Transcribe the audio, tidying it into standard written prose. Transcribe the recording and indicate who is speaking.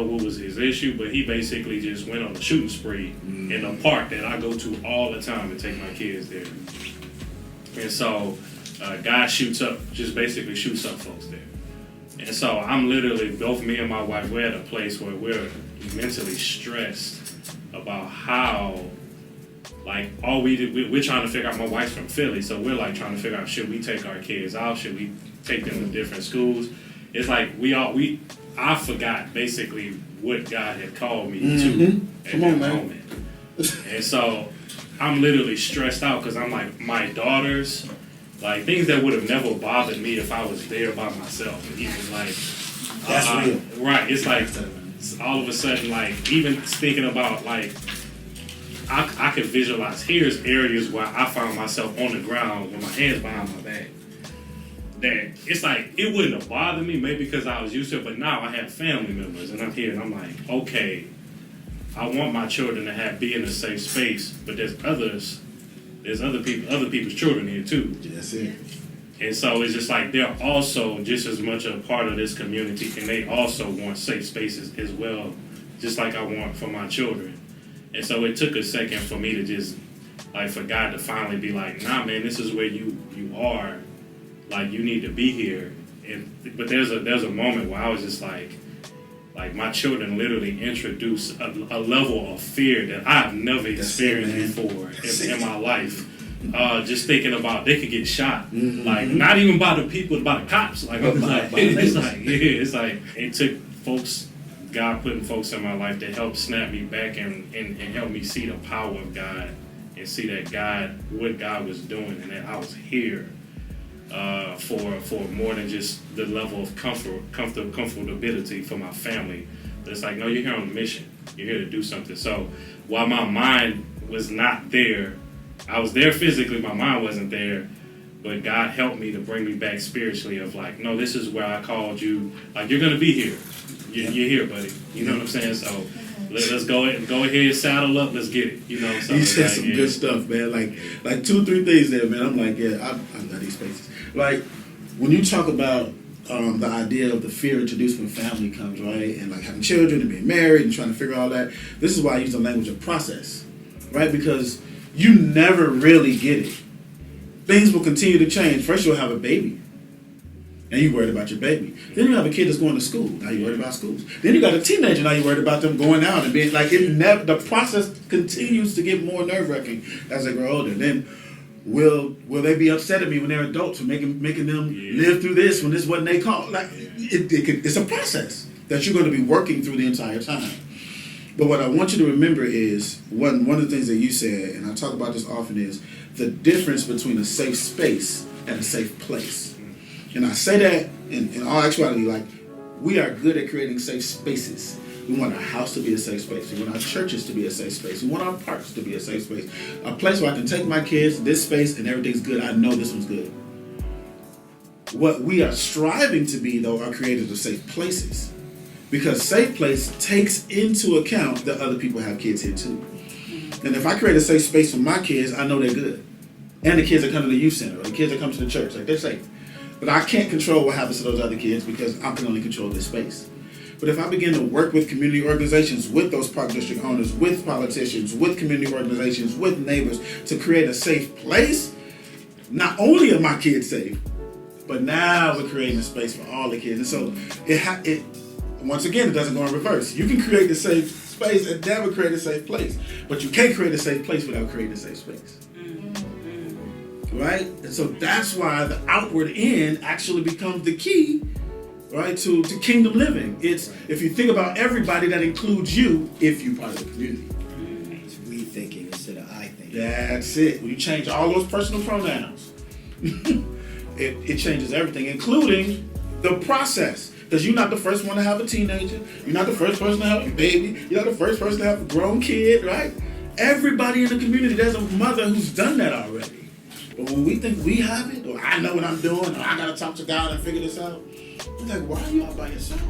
Speaker 1: know what was his issue, but he basically just went on a shooting spree in a park that I go to all the time and take my kids there. And so, guy just basically shoots up folks there. And so I'm literally, both me and my wife, we're at a place where we're mentally stressed about how, like, all we did, we're trying to figure out, my wife's from Philly, so we're like trying to figure out, should we take our kids out? Should we take them to different schools? It's like I forgot basically what God had called me to at that moment. And so I'm literally stressed out because I'm like, my daughters, like things that would have never bothered me if I was there by myself. Even like,
Speaker 2: that's real.
Speaker 1: Right. It's like all of a sudden, like even thinking about like, I could visualize, here's areas where I found myself on the ground with my hands behind my back. That it's like, it wouldn't have bothered me, maybe because I was used to it, but now I have family members and I'm here and I'm like, okay, I want my children to be in a safe space, but there's other people's children here too.
Speaker 2: That's it.
Speaker 1: And so it's just like, they're also just as much a part of this community, and they also want safe spaces as well, just like I want for my children. And so it took a second for me to just, like, for God to finally be like, nah, man, this is where you are. Like, you need to be here. But there's a moment where I was just like my children literally introduced a level of fear that I've never experienced before in my life. Just thinking about they could get shot, like not even by the people, by the cops. Like it's like it took God putting folks in my life to help snap me back and help me see the power of God and see that what God was doing, and that I was here for more than just the level of comfortability for my family. But it's like, no, you're here on a mission. You're here to do something. So while my mind was not there, I was there physically, my mind wasn't there, but God helped me to bring me back spiritually of like, no, this is where I called you. Like, you're going to be here. You're here, buddy. You know what I'm saying? So let's go ahead, saddle up, let's get it. You know, so
Speaker 2: you said some good stuff, man. Like 2 or 3 things there, man. I'm like, yeah, I got these spaces. Like, when you talk about the idea of the fear introduced when family comes, right? And like having children and being married and trying to figure all that. This is why I use the language of process, right? Because you never really get it. Things will continue to change. First, you'll have a baby, and you're worried about your baby. Then you have a kid that's going to school. Now you're worried about schools. Then you got a teenager. Now you're worried about them going out and being like, the process continues to get more nerve-wracking as they grow older. Then will they be upset at me when they're adults for making them live through this when this wasn't they call? Like it's a process that you're going to be working through the entire time. But what I want you to remember is one of the things that you said, and I talk about this often, is the difference between a safe space and a safe place. And I say that in all actuality, like, we are good at creating safe spaces. We want our house to be a safe space. We want our churches to be a safe space. We want our parks to be a safe space. A place where I can take my kids, this space, and everything's good. I know this one's good. What we are striving to be, though, are creators of safe places. Because safe place takes into account that other people have kids here too. And if I create a safe space for my kids, I know they're good. And the kids that come to the youth center, or the kids that come to the church, like, they're safe. But I can't control what happens to those other kids because I can only control this space. But if I begin to work with community organizations, with those park district owners, with politicians, with community organizations, with neighbors, to create a safe place, not only are my kids safe, but now we're creating a space for all the kids. And so once again, it doesn't go in reverse. You can create a safe space and never create a safe place. But you can't create a safe place without creating a safe space. Right? And so that's why the outward end actually becomes the key, right, to kingdom living. It's, if you think about everybody, that includes you if you're part of the community.
Speaker 3: It's we thinking instead of I thinking.
Speaker 2: That's it. When you change all those personal pronouns, it changes everything, including the process. Because you're not the first one to have a teenager. You're not the first person to have a baby. You're not the first person to have a grown kid, right? Everybody in the community, there's a mother who's done that already. But when we think we have it, or I know what I'm doing, or I got to talk to God and figure this out, it's like, why are you all by yourself?